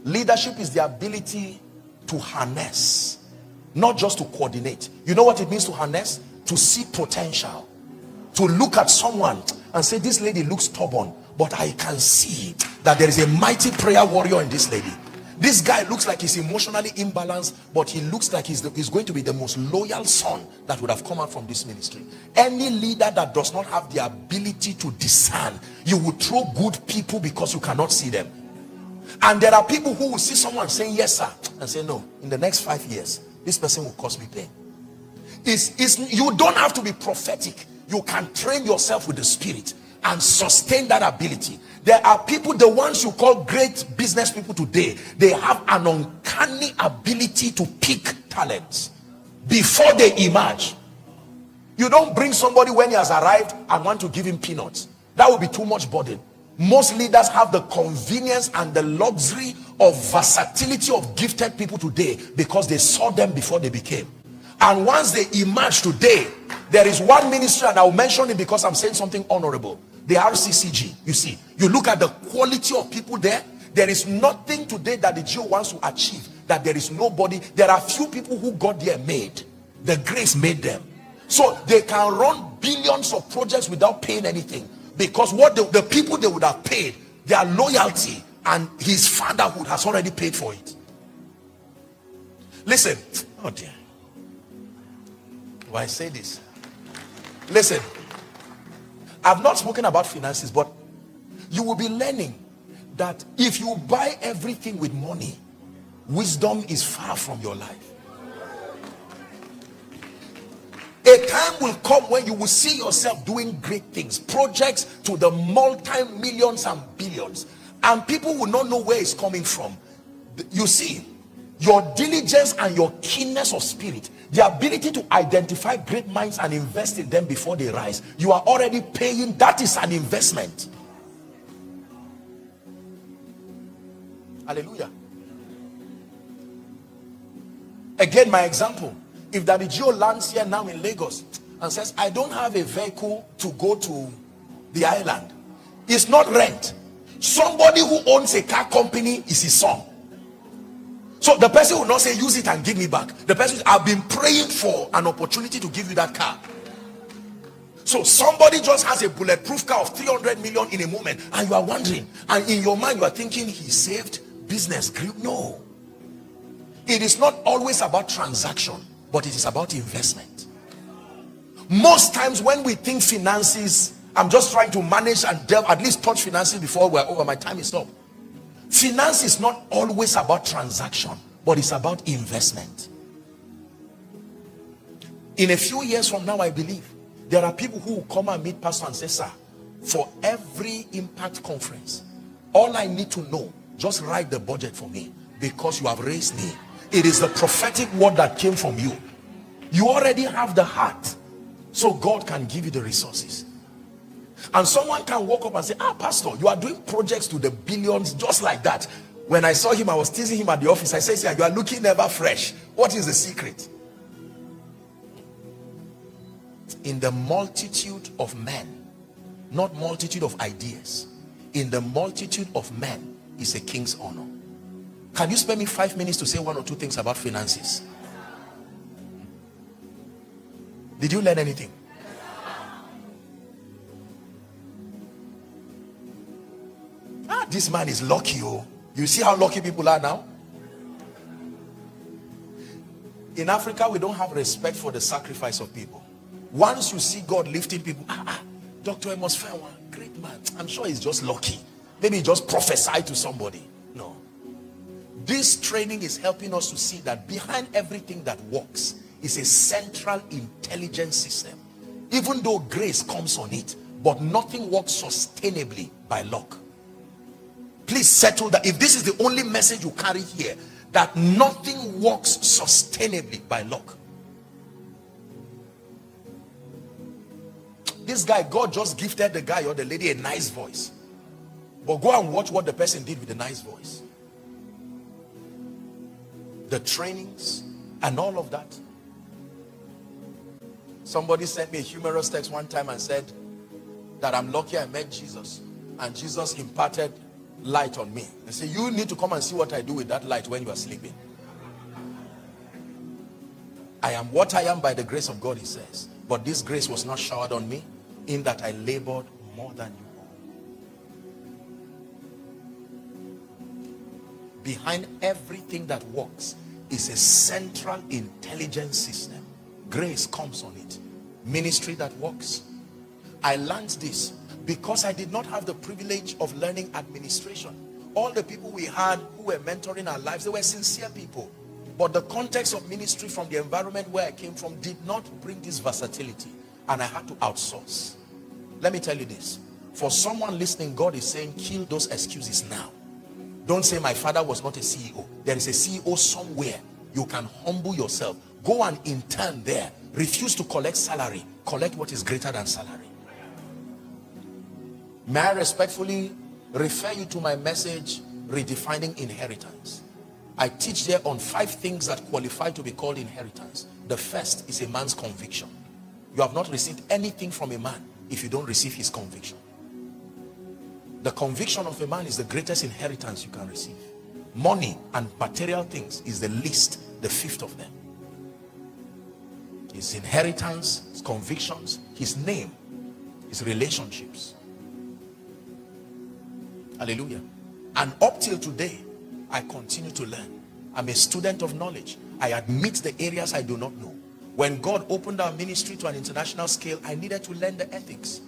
Leadership is the ability to harness, not just to coordinate. You know what it means to harness? To see potential. To look at someone and say, this lady looks stubborn, but I can see that there is a mighty prayer warrior in this lady. This guy looks like he's emotionally imbalanced, but he looks like he's going to be the most loyal son that would have come out from this ministry. Any leader that does not have the ability to discern, you will throw good people because you cannot see them. And there are people who will see someone saying yes sir and say no, in the next 5 years this person will cause me pain. You don't have to be prophetic. You can train yourself with the spirit and sustain that ability. There are people, the ones you call great business people today, they have an uncanny ability to pick talents before they emerge. You don't bring somebody when he has arrived and want to give him peanuts. That would be too much burden. Most leaders have the convenience and the luxury of versatility of gifted people today because they saw them before they became. And once they emerge today, there is one ministry, and I will mention it because I'm saying something honorable. The RCCG, you see, you look at the quality of people there. There is nothing today that the GO wants to achieve that there is nobody. There are few people who got there made. The grace made them. So they can run billions of projects without paying anything, because what the people they would have paid, their loyalty and his fatherhood has already paid for it. Listen, oh dear, why I say this? Listen, I've not spoken about finances, but you will be learning that if you buy everything with money, wisdom is far from your life. A time will come when you will see yourself doing great things, projects to the multi-millions and billions, and people will not know where it's coming from. You see, your diligence and your keenness of spirit, the ability to identify great minds and invest in them before they rise, you are already paying. That is an investment. Hallelujah. Again, my example, if Daddy Joe lands here now in Lagos and says, I don't have a vehicle to go to the island, it's not rent. Somebody who owns a car company is his son. So the person will not say, use it and give me back. The person says, I've been praying for an opportunity to give you that car. So somebody just has a bulletproof car of 300 million in a moment, and you are wondering, and in your mind you are thinking, he saved, business grew. No, it is not always about transaction, but it is about investment. Most times when we think finances, I'm just trying to manage and delve, at least touch finances before we're over. My time is up. Finance is not always about transaction, but it's about investment. In a few years from now, I believe there are people who will come and meet pastor and say, sir, for every impact conference, all I need to know, just write the budget for me, because you have raised me. It is the prophetic word that came from you. You already have the heart, so God can give you the resources. And someone can walk up and say, pastor, you are doing projects to the billions just like that. When I saw him, I was teasing him at the office. I said, you are looking never fresh. What is the secret? In the multitude of men, not multitude of ideas, in the multitude of men is a king's honor. Can you spare me 5 minutes to say 1 or 2 things about finances? Did you learn anything? This man is lucky. Oh, you see how lucky people are now? In Africa, we don't have respect for the sacrifice of people. Once you see God lifting people, Dr. Amos Fairwan, great man, I'm sure he's just lucky. Maybe he just prophesied to somebody. No. This training is helping us to see that behind everything that works is a central intelligence system. Even though grace comes on it, but nothing works sustainably by luck. Please settle that. If this is the only message you carry here, that nothing works sustainably by luck. This guy, God just gifted the guy or the lady a nice voice. But go and watch what the person did with the nice voice. The trainings and all of that. Somebody sent me a humorous text one time and said that I'm lucky I met Jesus. And Jesus imparted light on me. They say, you need to come and see what I do with that light when you are sleeping. I am what I am by the grace of God, he says. But this grace was not showered on me, in that I labored more than you all. Behind everything that works is a central intelligence system. Grace comes on it. Ministry that works. I learned this because I did not have the privilege of learning administration. All the people we had who were mentoring our lives, they were sincere people. But the context of ministry from the environment where I came from did not bring this versatility. And I had to outsource. Let me tell you this. For someone listening, God is saying, kill those excuses now. Don't say my father was not a CEO. There is a CEO somewhere. You can humble yourself. Go and intern there. Refuse to collect salary. Collect what is greater than salary. May I respectfully refer you to my message, Redefining Inheritance. I teach there on 5 things that qualify to be called inheritance. The first is a man's conviction. You have not received anything from a man if you don't receive his conviction. The conviction of a man is the greatest inheritance you can receive. Money and material things is the least, the 5th of them. His inheritance, his convictions, his name, his relationships. Hallelujah. And up till today, I continue to learn. I'm a student of knowledge. I admit the areas I do not know. When God opened our ministry to an international scale, I needed to learn the ethics.